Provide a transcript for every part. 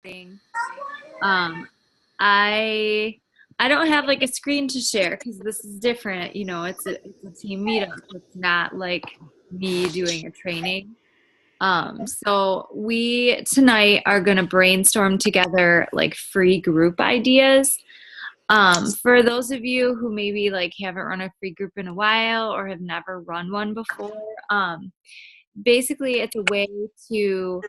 thing. Um, I I don't have like a screen to share because this is different. You know, it's a team meetup. It's not like me doing a training. So we tonight are gonna brainstorm together like free group ideas. For those of you who maybe like haven't run a free group in a while or have never run one before, basically it's a way to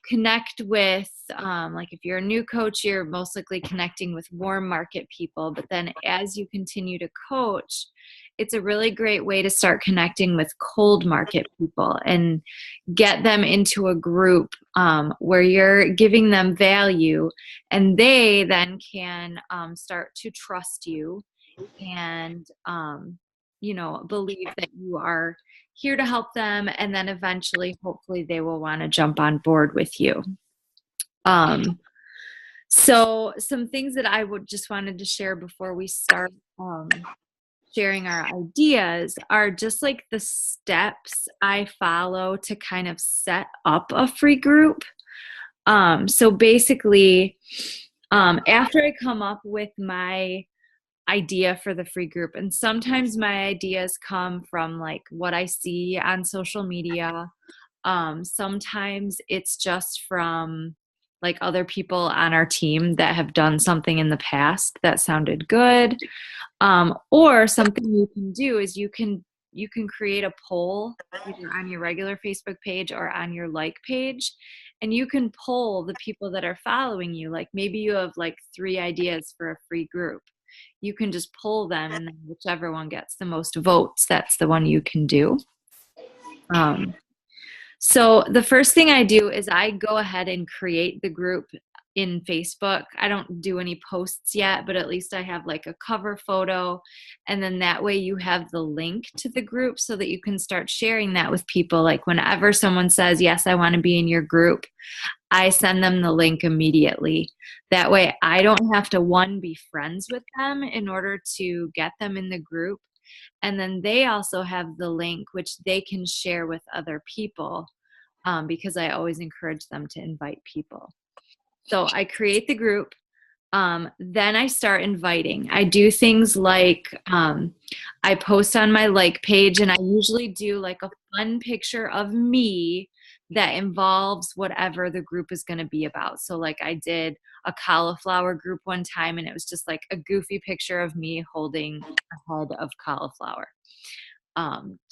connect with like if you're a new coach, you're most likely connecting with warm market people, but then as you continue to coach, it's a really great way to start connecting with cold market people and get them into a group where you're giving them value, and they then can start to trust you and believe that you are here to help them, and then eventually hopefully they will want to jump on board with you. So some things that I would just wanted to share before we start sharing our ideas are just like the steps I follow to kind of set up a free group. So basically, after I come up with my idea for the free group, and sometimes my ideas come from like what I see on social media. Sometimes it's just from like other people on our team that have done something in the past that sounded good. Or something you can do is you can create a poll either on your regular Facebook page or on your like page, and you can poll the people that are following you. Like maybe you have like 3 ideas for a free group. You can just poll them, and then whichever one gets the most votes, that's the one you can do. So the first thing I do is I go ahead and create the group in Facebook. I don't do any posts yet, but at least I have like a cover photo. And then that way you have the link to the group so that you can start sharing that with people. Like whenever someone says, yes, I want to be in your group, I send them the link immediately. That way I don't have to, one, be friends with them in order to get them in the group. And then they also have the link, which they can share with other people, because I always encourage them to invite people. So I create the group. Then I start inviting. I do things like I post on my like page, and I usually do like a fun picture of me that involves whatever the group is going to be about. So like I did a cauliflower group one time, and it was just like a goofy picture of me holding a head of cauliflower.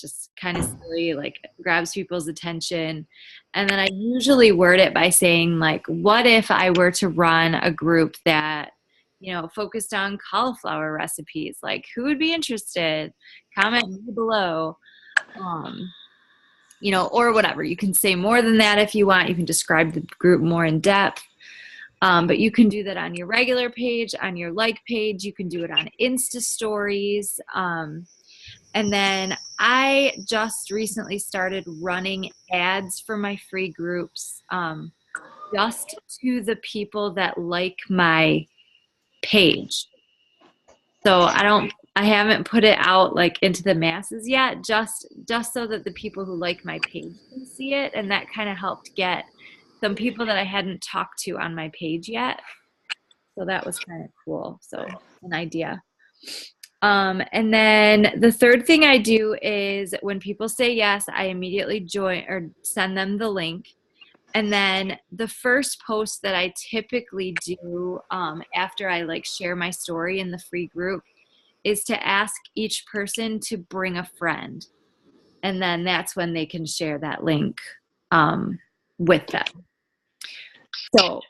Just kind of silly, like grabs people's attention. And then I usually word it by saying like, what if I were to run a group that, focused on cauliflower recipes? Like, who would be interested? Comment below. Or whatever. You can say more than that if you want. You can describe the group more in depth. But you can do that on your regular page, on your like page. You can do it on Insta stories. And then I just recently started running ads for my free groups, just to the people that like my page. So I haven't put it out like into the masses yet, just so that the people who like my page can see it. And that kind of helped get some people that I hadn't talked to on my page yet. So that was kind of cool. So an idea. And then the third thing I do is when people say yes, I immediately join or send them the link. And then the first post that I typically do after I like share my story in the free group is to ask each person to bring a friend. And then that's when they can share that link with them. So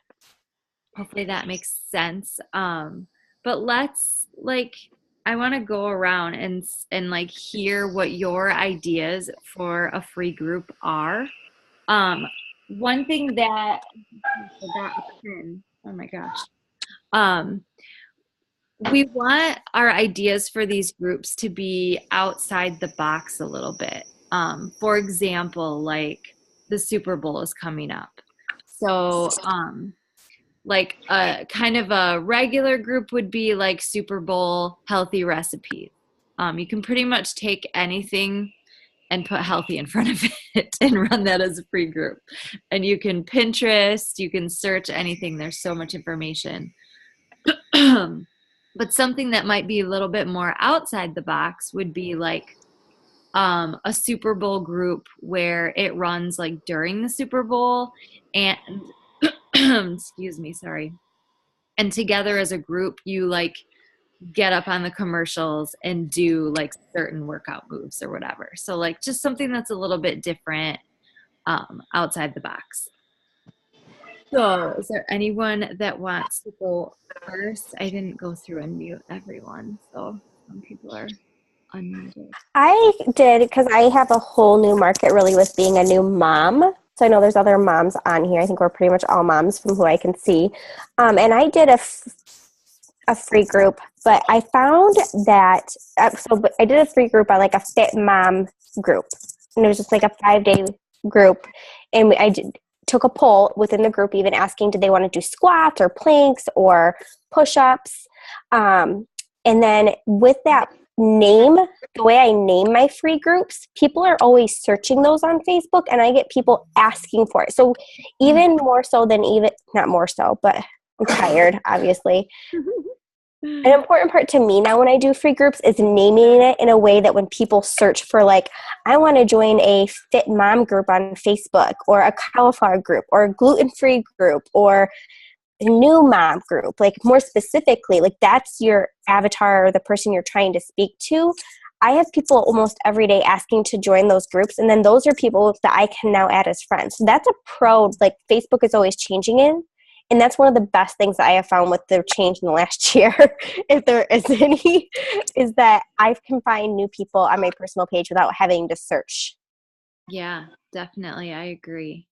hopefully that makes sense. But let's I want to go around and like hear what your ideas for a free group are. One thing that I forgot a pen. Oh my gosh. We want our ideas for these groups to be outside the box a little bit. For example, like the Super Bowl is coming up. So, like a kind of a regular group would be like Super Bowl healthy recipes. You can pretty much take anything and put healthy in front of it and run that as a free group. And you can Pinterest, you can search anything. There's so much information. But something that might be a little bit more outside the box would be like a Super Bowl group where it runs like during the Super Bowl and excuse me, sorry. And together as a group, you like get up on the commercials and do like certain workout moves or whatever. So like just something that's a little bit different outside the box. So is there anyone that wants to go first? I didn't go through and mute everyone, so some people are unmuted. I did because I have a whole new market really with being a new mom. So I know there's other moms on here. I think we're pretty much all moms from who I can see. And I did a free group, but I found that, I did a free group on like a Fit Mom group. And it was just like a 5-day group. And took a poll within the group, even asking, did they want to do squats or planks or push-ups? And then with that name, the way I name my free groups, people are always searching those on Facebook, and I get people asking for it. So even more so than not more so, but I'm tired, obviously. An important part to me now when I do free groups is naming it in a way that when people search for like, I want to join a Fit Mom group on Facebook, or a cauliflower group, or a gluten-free group, or a new mom group, like more specifically, like that's your avatar or the person you're trying to speak to. I have people almost every day asking to join those groups, and then those are people that I can now add as friends. So that's a pro, like Facebook is always changing in. And that's one of the best things that I have found with the change in the last year, if there is any, is that I can find new people on my personal page without having to search. Yeah, definitely. I agree.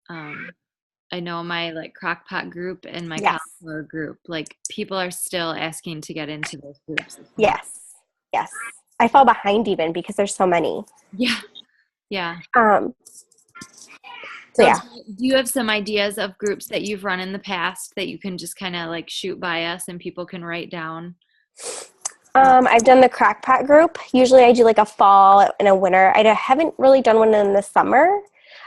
I know my like crockpot group and my cauliflower group, like people are still asking to get into those groups. Yes. I fall behind even because there's so many. Yeah. So yeah. Do you have some ideas of groups that you've run in the past that you can just kind of like shoot by us and people can write down? I've done the Crackpot group. Usually I do like a fall and a winter. I haven't really done one in the summer.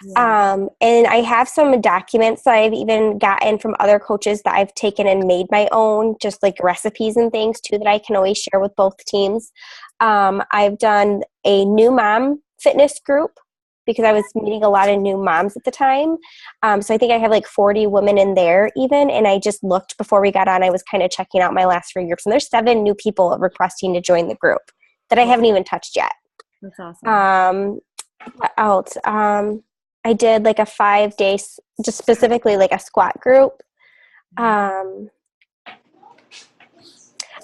Yeah. And I have some documents that I've even gotten from other coaches that I've taken and made my own, just like recipes and things too, that I can always share with both teams. I've done a new mom fitness group because I was meeting a lot of new moms at the time. So I think I have like 40 women in there even. And I just looked before we got on, I was kind of checking out my last 3 groups. And there's 7 new people requesting to join the group that I haven't even touched yet. That's awesome. What else? I did like a 5 days, just specifically like a squat group.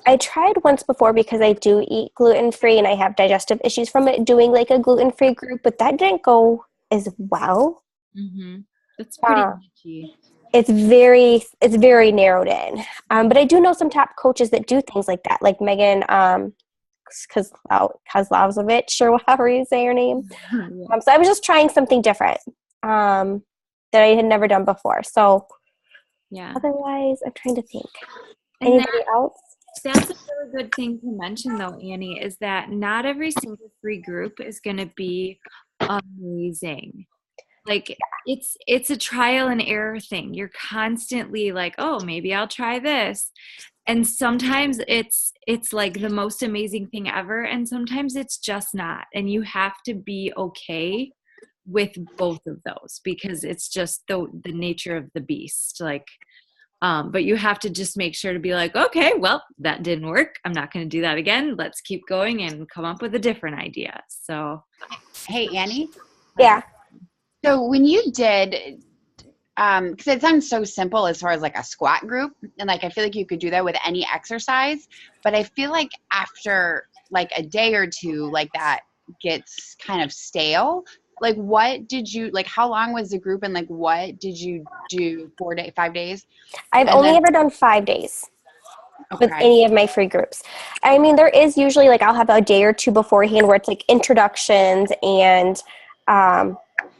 I tried once before because I do eat gluten-free and I have digestive issues from it, doing like a gluten-free group, but that didn't go as well. Mm-hmm. That's pretty niche-y. It's very narrowed in. But I do know some top coaches that do things like that, like Megan Kozlowski, or however you say her name. Yeah. So I was just trying something different that I had never done before. So yeah. Otherwise, I'm trying to think. Anybody else? That's a really good thing to mention, though, Annie, is that not every single free group is going to be amazing. Like it's a trial and error thing. You're constantly like, oh, maybe I'll try this. And sometimes it's like the most amazing thing ever. And sometimes it's just not. And you have to be okay with both of those because it's just the nature of the beast. Like, but you have to just make sure to be like, okay, well, that didn't work. I'm not going to do that again. Let's keep going and come up with a different idea. So, hey, Annie. Yeah. So when you did, because it sounds so simple as far as like a squat group, and like I feel like you could do that with any exercise, but I feel like after like a day or two, like that gets kind of stale. Like what did you, like how long was the group and like what did you do 5 days? I've only ever done 5 days. Okay. With any of my free groups. I mean, there is usually like I'll have a day or two beforehand where it's like introductions and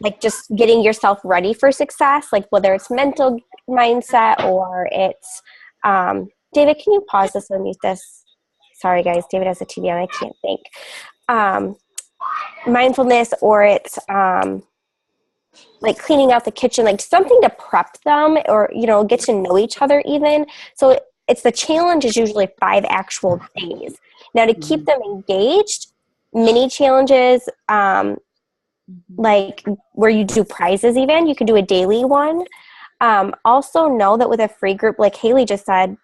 like just getting yourself ready for success, like whether it's mental mindset or it's David, can you pause this and mute this? Sorry guys, David has a TV on, I can't think. mindfulness, or it's like cleaning out the kitchen, like something to prep them, or, you know, get to know each other even. So it's the challenge is usually 5 actual days. Now to keep them engaged, mini challenges, like where you do prizes even, you can do a daily one. Also know that with a free group, like Haley just said,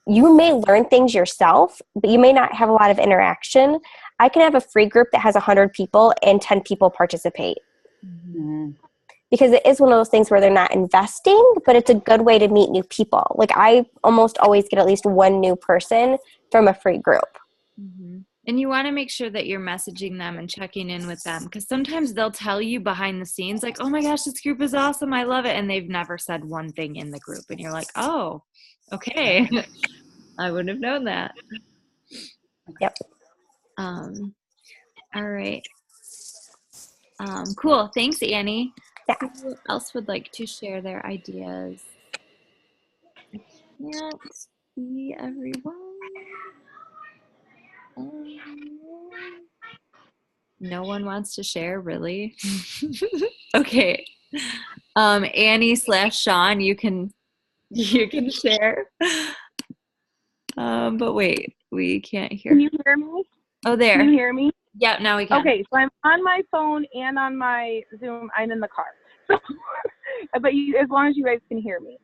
you may learn things yourself, but you may not have a lot of interaction. I can have a free group that has 100 people and 10 people participate. Because it is one of those things where they're not investing, but it's a good way to meet new people. Like I almost always get at least one new person from a free group. And you want to make sure that you're messaging them and checking in with them, because sometimes they'll tell you behind the scenes, like, oh my gosh, this group is awesome, I love it. And they've never said one thing in the group. And you're like, oh, okay. I wouldn't have known that. Yep. All right. Cool. Thanks, Annie. Yeah. Who else would like to share their ideas? I can't see everyone. No one wants to share, really? Okay. Annie/Sean, you can share. But wait, we can't hear. Can you hear me? Oh, there. Can you hear me? Yeah, now we can. Okay, so I'm on my phone and on my Zoom. I'm in the car. So, but as long as you guys can hear me.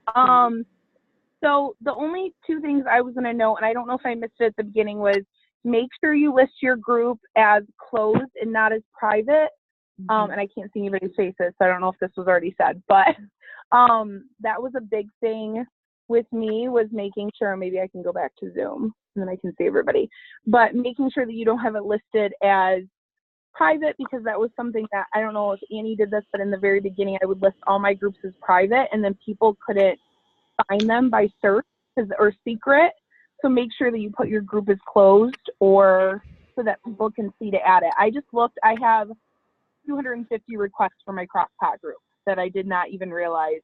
So the only 2 things I was going to note, and I don't know if I missed it at the beginning, was make sure you list your group as closed and not as private. And I can't see anybody's faces, so I don't know if this was already said, but that was a big thing with me, was making sure, maybe I can go back to Zoom and then I can see everybody, but making sure that you don't have it listed as private, because that was something that, I don't know if Annie did this, but in the very beginning I would list all my groups as private and then people couldn't find them by search or secret. So make sure that you put your group as closed, or so that people can see to add it. I just looked, I have 250 requests for my Crock-Pot group that I did not even realize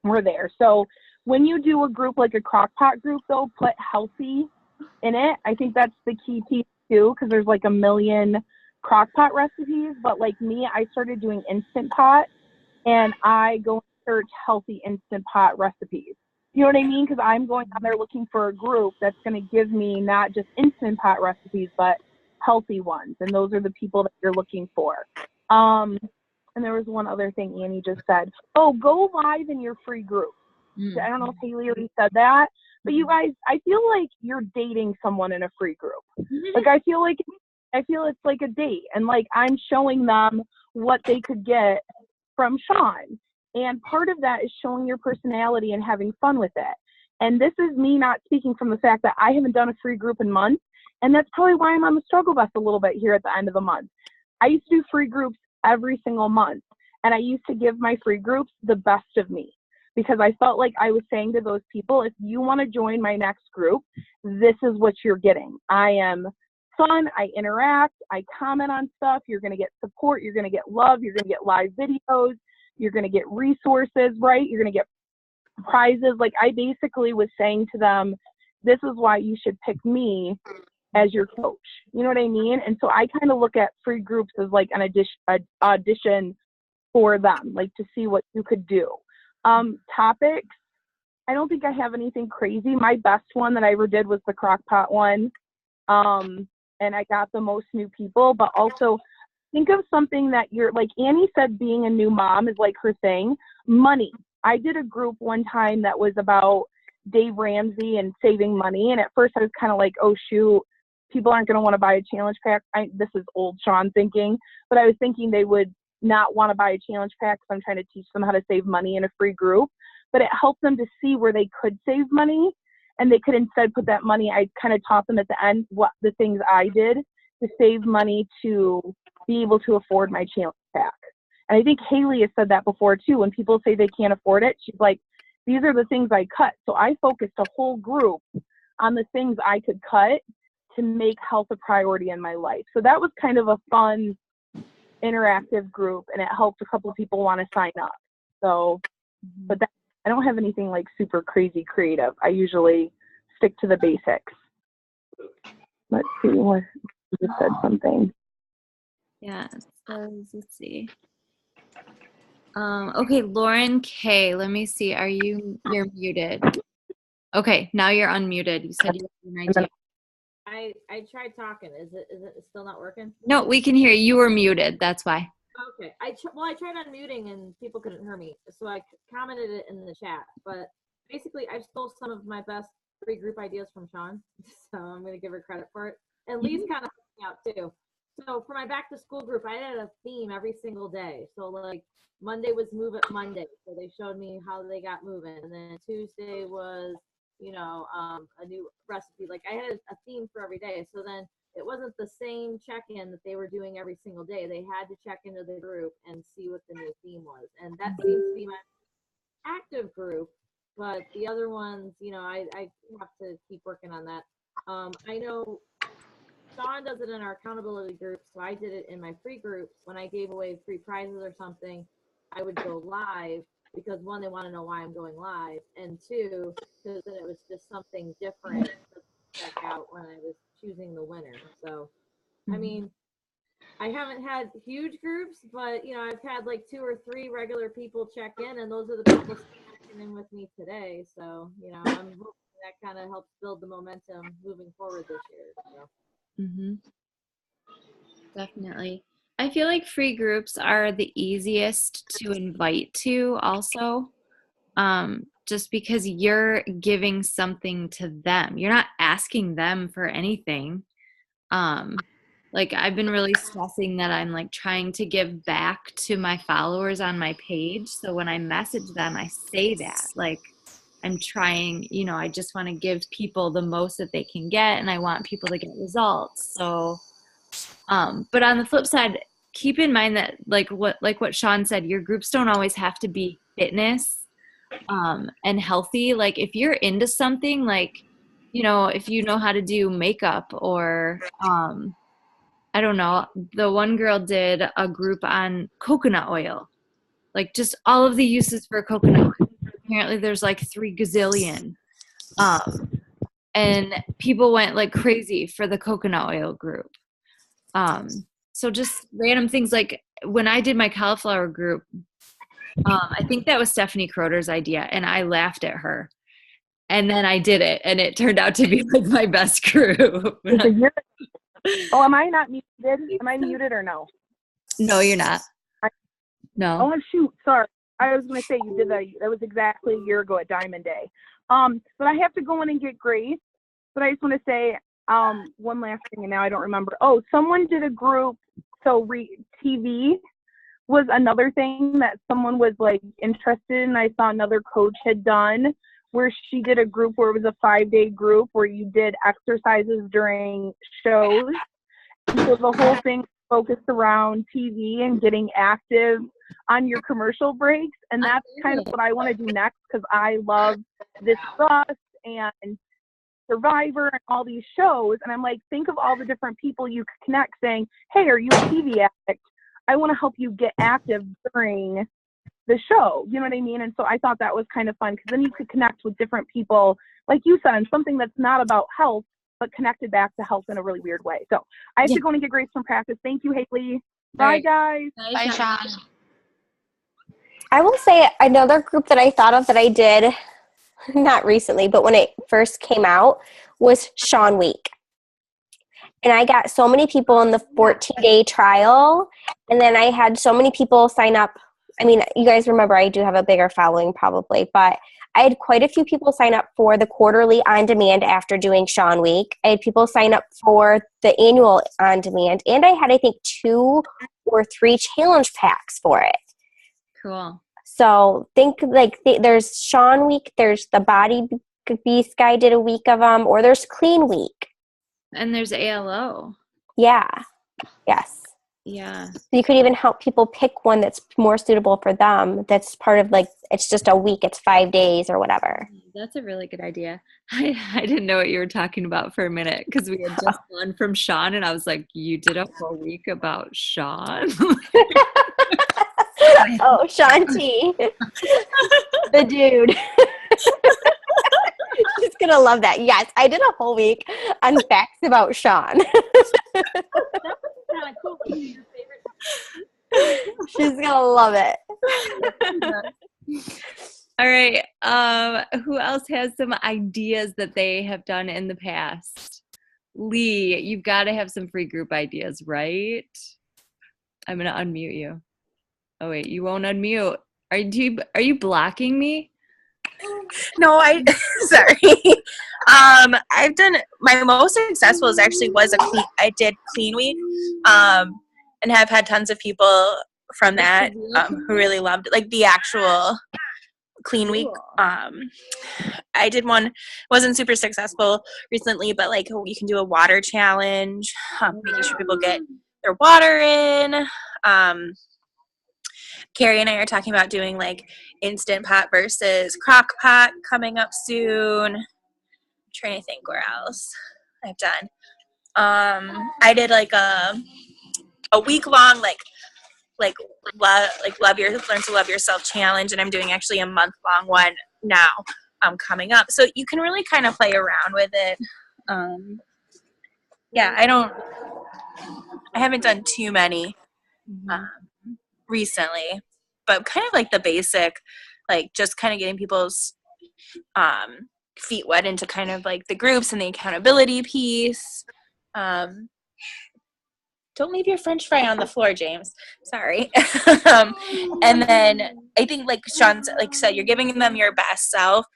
were there. So when you do a group like a Crock-Pot group, though, put healthy in it. I think that's the key piece too, because there's like a million Crock-Pot recipes. But like me, I started doing Instant Pot, and I go and search healthy Instant Pot recipes. You know what I mean? Because I'm going on there looking for a group that's going to give me not just Instant Pot recipes, but healthy ones. And those are the people that you're looking for. And there was one other thing Annie just said. Oh, go live in your free group. I don't know if Haley already said that, but you guys, I feel like you're dating someone in a free group. Like I feel it's like a date, and like I'm showing them what they could get from Sean. And part of that is showing your personality and having fun with it. And this is me not speaking from the fact that I haven't done a free group in months. And that's probably why I'm on the struggle bus a little bit here at the end of the month. I used to do free groups every single month. And I used to give my free groups the best of me, because I felt like I was saying to those people, if you want to join my next group, this is what you're getting. I am fun. I interact. I comment on stuff. You're going to get support. You're going to get love. You're going to get live videos. You're going to get resources, right? You're going to get prizes. Like I basically was saying to them, this is why you should pick me as your coach. You know what I mean? And so I kind of look at free groups as like an audition for them, like to see what you could do. Topics, I don't think I have anything crazy. My best one that I ever did was the Crock-Pot one. And I got the most new people, but also think of something that you're, like Annie said, being a new mom is like her thing. Money. I did a group one time that was about Dave Ramsey and saving money. And at first I was kind of like, oh shoot, people aren't going to want to buy a challenge pack. This is old Sean thinking, but I was thinking they would not want to buy a challenge pack because I'm trying to teach them how to save money in a free group. But it helped them to see where they could save money, and they could instead put that money. I kind of taught them at the end what the things I did to save money to be able to afford my challenge pack. And I think Haley has said that before too. When people say they can't afford it, she's like, these are the things I cut. So I focused a whole group on the things I could cut to make health a priority in my life. So that was kind of a fun, interactive group, and it helped a couple of people want to sign up. So, but that, I don't have anything like super crazy creative. I usually stick to the basics. Let's see, what you said something. Yeah, it says, let's see. Okay, Lauren K. Let me see. You're muted. Okay, now you're unmuted. You said you had an idea. I tried talking. Is it still not working? No, we can hear you. You were muted. That's why. Okay. I tried unmuting and people couldn't hear me, so I commented it in the chat. But basically, I stole some of my best free group ideas from Sean, so I'm gonna give her credit for it. And Lee's kind of helping me out too. So for my back to school group, I had a theme every single day. So like Monday was Move It Monday, so they showed me how they got moving, and then Tuesday was a new recipe. Like I had a theme for every day. So then it wasn't the same check-in that they were doing every single day. They had to check into the group and see what the new theme was. And that seems to be my active group, but the other ones, I have to keep working on that. I know Sean does it in our accountability group, so I did it in my free groups. When I gave away free prizes or something, I would go live because one, they want to know why I'm going live, and two, because then it was just something different to check out when I was choosing the winner. So, I mean, I haven't had huge groups, but I've had like 2 or 3 regular people check in, and those are the people checking in with me today. So, I'm hoping that kind of helps build the momentum moving forward this year. So. Definitely. I feel like free groups are the easiest to invite to also, just because you're giving something to them. You're not asking them for anything. Like I've been really stressing that I'm like trying to give back to my followers on my page. So when I message them, I say that like I'm trying, I just want to give people the most that they can get, and I want people to get results. So but on the flip side, keep in mind that like what Sean said, your groups don't always have to be fitness and healthy. Like if you're into something, like if you know how to do makeup, or I don't know, the one girl did a group on coconut oil, like just all of the uses for coconut oil. Apparently there's like 3 gazillion, and people went like crazy for the coconut oil group. So just random things, like when I did my cauliflower group, I think that was Stephanie Croter's idea, and I laughed at her. And then I did it, and it turned out to be like my best group. Oh, am I not muted? Am I muted or no? No, you're not. No. Oh, shoot. Sorry. I was going to say you did that. That was exactly a year ago at Diamond Day. But I have to go in and get Grace. But I just want to say one last thing, and now I don't remember. Oh, someone did a group. So TV was another thing that someone was like interested in. I saw another coach had done where she did a group where it was a 5-day group where you did exercises during shows. And so the whole thing focused around TV and getting active on your commercial breaks. And that's kind of what I want to do next, because I love This Is Us and Survivor and all these shows. And I'm like, think of all the different people you could connect saying, hey, are you a TV addict? I want to help you get active during the show. You know what I mean? And so I thought that was kind of fun, because then you could connect with different people, like you said, on something that's not about health, but connected back to health in a really weird way. So I have to go and get Grace from practice. Thank you, Haley. Bye, guys. Bye, Sean. I will say another group that I thought of that I did, not recently, but when it first came out, was Sean Week. And I got so many people in the 14-day trial, and then I had so many people sign up. I mean, you guys remember I do have a bigger following probably, but I had quite a few people sign up for the quarterly on-demand after doing Sean Week. I had people sign up for the annual on-demand, and I had, I think, 2 or 3 challenge packs for it. Cool. So think like there's Sean Week, there's the Body Beast guy did a week of them, or there's Clean Week. And there's ALO. Yeah. Yes. Yeah. You could even help people pick one that's more suitable for them. That's part of like, it's just a week, it's 5 days or whatever. That's a really good idea. I didn't know what you were talking about for a minute, because we had just gone from Sean, and I was like, you did a whole week about Sean? Oh, Sean T. The dude. She's going to love that. Yes, I did a whole week on facts about Sean. That's kind of cool. Your favorite She's gonna love it. All right. Who else has some ideas that they have done in the past? Lee, you've got to have some free group ideas, right? I'm gonna unmute you. Oh wait, you won't unmute. Are you blocking me? No, sorry. I've done my most successful I did Clean Week, and have had tons of people from that who really loved it, like the actual Clean Week. I did one, wasn't super successful recently, but like you can do a water challenge, making sure people get their water in. Carrie and I are talking about doing like Instant Pot versus Crock Pot coming up soon. I'm trying to think where else I've done. I did like a week long learn to love yourself challenge, and I'm doing actually a month long one now coming up. So you can really kind of play around with it. I haven't done too many recently, but kind of like the basic, like just kind of getting people's feet wet into kind of like the groups and the accountability piece. Don't leave your French fry on the floor, James. Sorry. And then I think like Sean said, you're giving them your best self.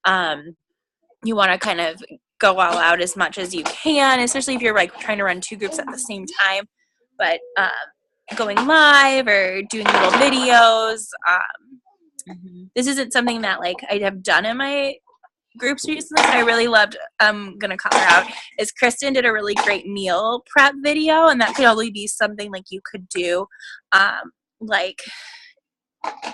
You want to kind of go all out as much as you can, especially if you're like trying to run two groups at the same time. But going live or doing little videos. This isn't something that like I have done in my groups recently, but I really loved, I'm going to call her out, is Kristen did a really great meal prep video, and that could only be something like you could do like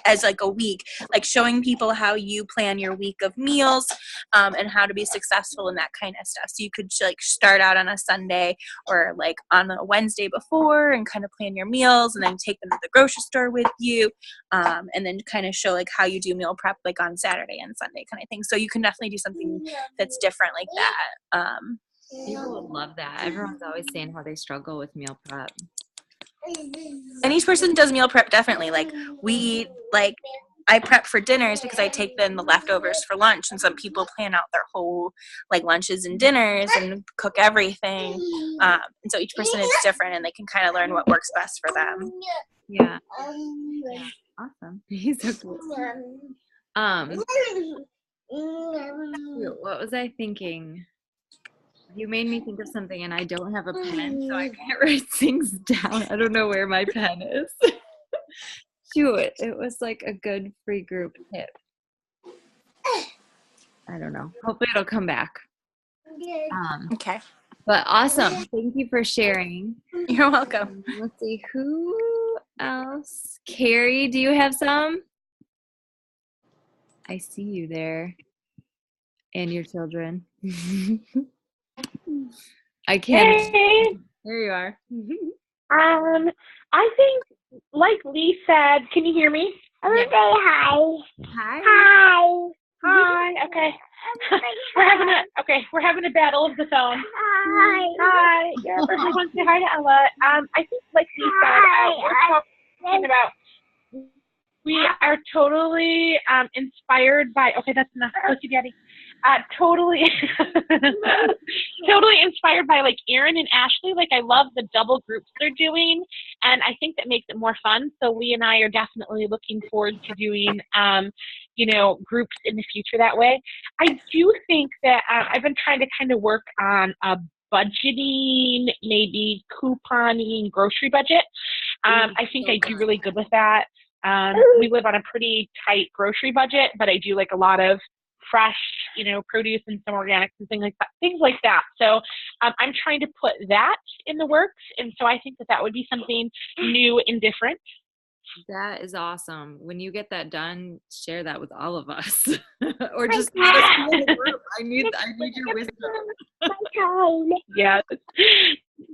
as like a week, like showing people how you plan your week of meals and how to be successful in that kind of stuff. So you could like start out on a Sunday or like on a Wednesday before and kind of plan your meals, and then take them to the grocery store with you, and then kind of show like how you do meal prep like on Saturday and Sunday kind of thing. So you can definitely do something that's different like that. People would love that. Everyone's always saying how they struggle with meal prep. And each person does meal prep differently. Like we eat, like I prep for dinners because I take then the leftovers for lunch, and some people plan out their whole like lunches and dinners and cook everything. And so each person is different, and they can kind of learn what works best for them. Yeah. Awesome. He's so cool. What was I thinking? You made me think of something, and I don't have a pen, so I can't write things down. I don't know where my pen is. Shoot, it was like a good free group tip. I don't know. Hopefully it'll come back. Okay. But awesome. Thank you for sharing. You're welcome. Let's see, who else? Carrie, do you have some? I see you there. And your children. I can't. Hey, There you are. I think, like Lee said, can you hear me? I'm gonna say hi. Hi. Hi. Hi. Okay. We're having a battle of the phone. Hi. Hi. Yeah, everyone say hi to Ella. I think, like Lee said, we're talking about. We are totally inspired by. Okay, that's enough. Go to Daddy. Totally inspired by like Erin and Ashley. Like I love the double groups they're doing, and I think that makes it more fun. So Lee and I are definitely looking forward to doing groups in the future that way. I do think that I've been trying to kind of work on a budgeting, maybe couponing grocery budget. I think I do really good with that. We live on a pretty tight grocery budget, but I do like a lot of fresh, produce and some organics and things like that. So I'm trying to put that in the works. And so I think that would be something new and different. That is awesome. When you get that done, share that with all of us. Or just let us know in the group. I need your wisdom. Yes.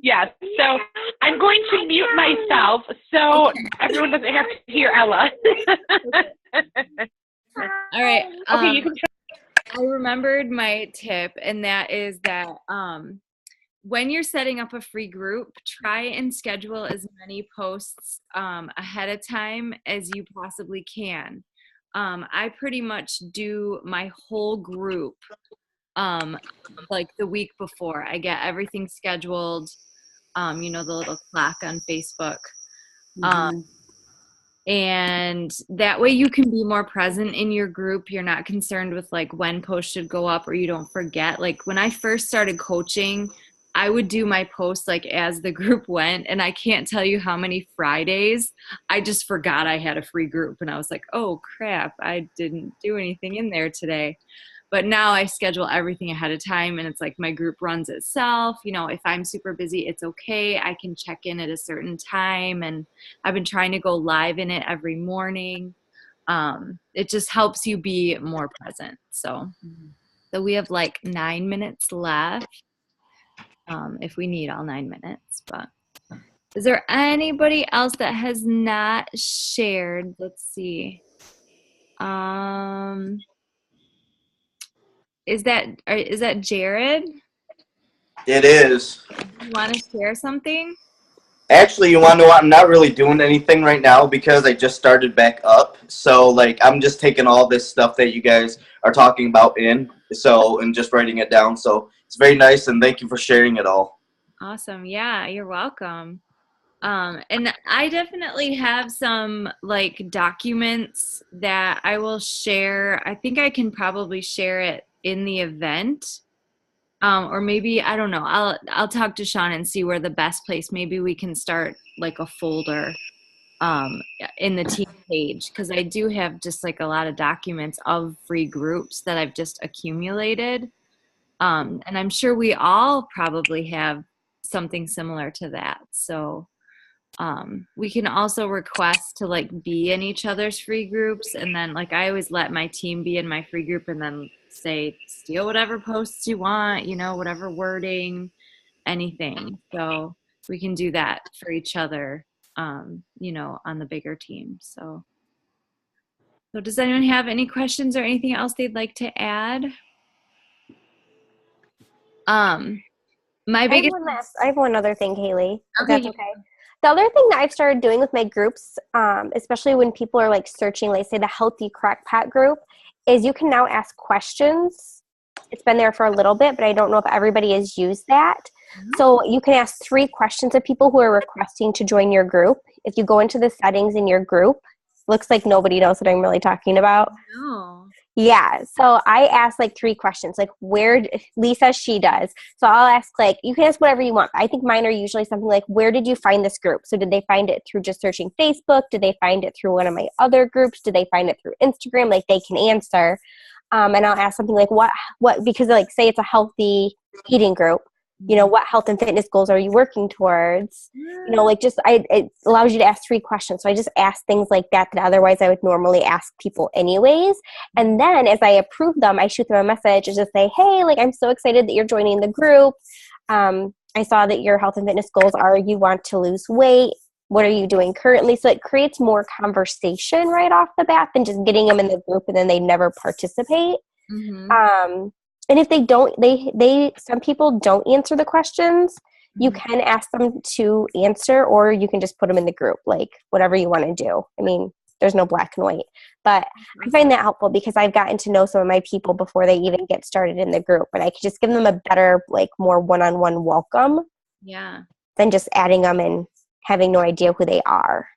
Yes. So I'm going to mute myself so everyone doesn't have to hear Ella. All right. Okay, you can I remembered my tip, and that is that when you're setting up a free group, try and schedule as many posts ahead of time as you possibly can. I pretty much do my whole group like the week before. I get everything scheduled, the little clock on Facebook. And that way you can be more present in your group. You're not concerned with like when posts should go up, or you don't forget. Like when I first started coaching, I would do my posts like as the group went, and I can't tell you how many Fridays I just forgot I had a free group, and I was like, oh crap, I didn't do anything in there today. But now I schedule everything ahead of time, and it's like my group runs itself. If I'm super busy, it's okay. I can check in at a certain time, and I've been trying to go live in it every morning. It just helps you be more present. So we have like 9 minutes left, if we need all 9 minutes. But is there anybody else that has not shared? Let's see. Is that Jared? It is. You want to share something? Actually, you want to know what? I'm not really doing anything right now because I just started back up. So, like, I'm just taking all this stuff that you guys are talking about and just writing it down. So it's very nice, and thank you for sharing it all. Awesome. Yeah, you're welcome. And I definitely have some like documents that I will share. I think I can probably share it in the event. Or maybe, I don't know, I'll talk to Sean and see where the best place. Maybe we can start like a folder in the team page, because I do have just like a lot of documents of free groups that I've just accumulated. And I'm sure we all probably have something similar to that. So we can also request to like be in each other's free groups, and then like I always let my team be in my free group, and then say steal whatever posts you want, whatever wording, anything. So we can do that for each other, on the bigger team. So does anyone have any questions or anything else they'd like to add? My biggest. I have one other thing, Haley. If Okay. that's okay. The other thing that I've started doing with my groups, especially when people are like searching, like say the Healthy Crackpot group, is you can now ask questions. It's been there for a little bit, but I don't know if everybody has used that. So you can ask 3 questions of people who are requesting to join your group. If you go into the settings in your group, looks like nobody knows what I'm really talking about. No. Yeah, so I asked like 3 questions, like Lisa, she does. So I'll ask like, you can ask whatever you want. I think mine are usually something like, where did you find this group? So did they find it through just searching Facebook? Did they find it through one of my other groups? Did they find it through Instagram? Like they can answer. And I'll ask something like, what, because like say it's a healthy eating group, what health and fitness goals are you working towards? Like it allows you to ask 3 questions. So I just ask things like that otherwise I would normally ask people anyways. And then as I approve them, I shoot them a message and just say, hey, like, I'm so excited that you're joining the group. I saw that your health and fitness goals are you want to lose weight. What are you doing currently? So it creates more conversation right off the bat than just getting them in the group and then they never participate. Mm-hmm. And if they don't, some people don't answer the questions, you can ask them to answer, or you can just put them in the group, like whatever you want to do. I mean, there's no black and white, but I find that helpful because I've gotten to know some of my people before they even get started in the group, and I can just give them a better, like more one-on-one welcome. Yeah. Than just adding them and having no idea who they are.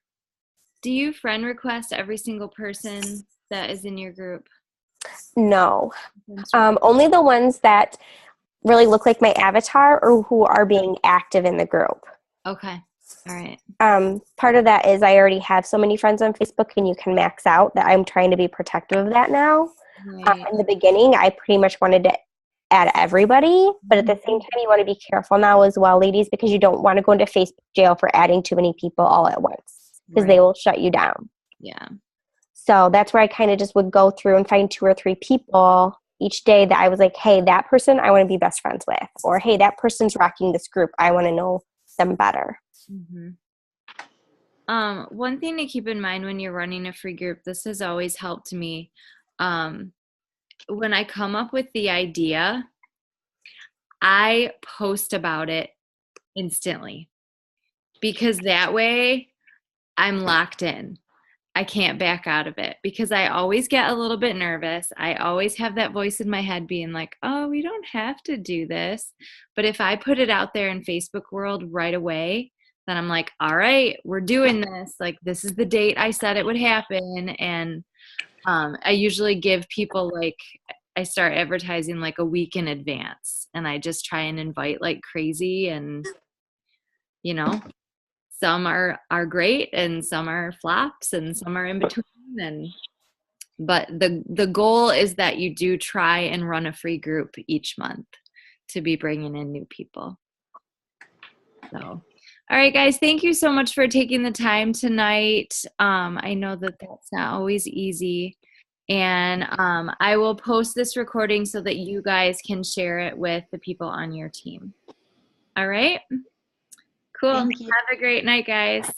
Do you friend request every single person that is in your group? No. Only the ones that really look like my avatar or who are being active in the group. Okay. All right. Part of that is I already have so many friends on Facebook and you can max out that I'm trying to be protective of that now. Right. In the beginning, I pretty much wanted to add everybody, but at the same time, you want to be careful now as well, ladies, because you don't want to go into Facebook jail for adding too many people all at once because they will shut you down. Yeah. So that's where I kind of just would go through and find 2 or 3 people each day that I was like, hey, that person I want to be best friends with. Or, hey, that person's rocking this group. I want to know them better. Mm-hmm. One thing to keep in mind when you're running a free group, this has always helped me. When I come up with the idea, I post about it instantly, because that way I'm locked in. I can't back out of it, because I always get a little bit nervous. I always have that voice in my head being like, oh, we don't have to do this. But if I put it out there in Facebook world right away, then I'm like, all right, we're doing this. Like, this is the date I said it would happen. And I usually give people, like, I start advertising like a week in advance, and I just try and invite like crazy. And, you know, some are great and some are flops and some are in between. And but the goal is that you do try and run a free group each month to be bringing in new people. So, all right, guys, thank you so much for taking the time tonight. I know that that's not always easy. And I will post this recording so that you guys can share it with the people on your team. All right? Cool. Thank you. Have a great night, guys.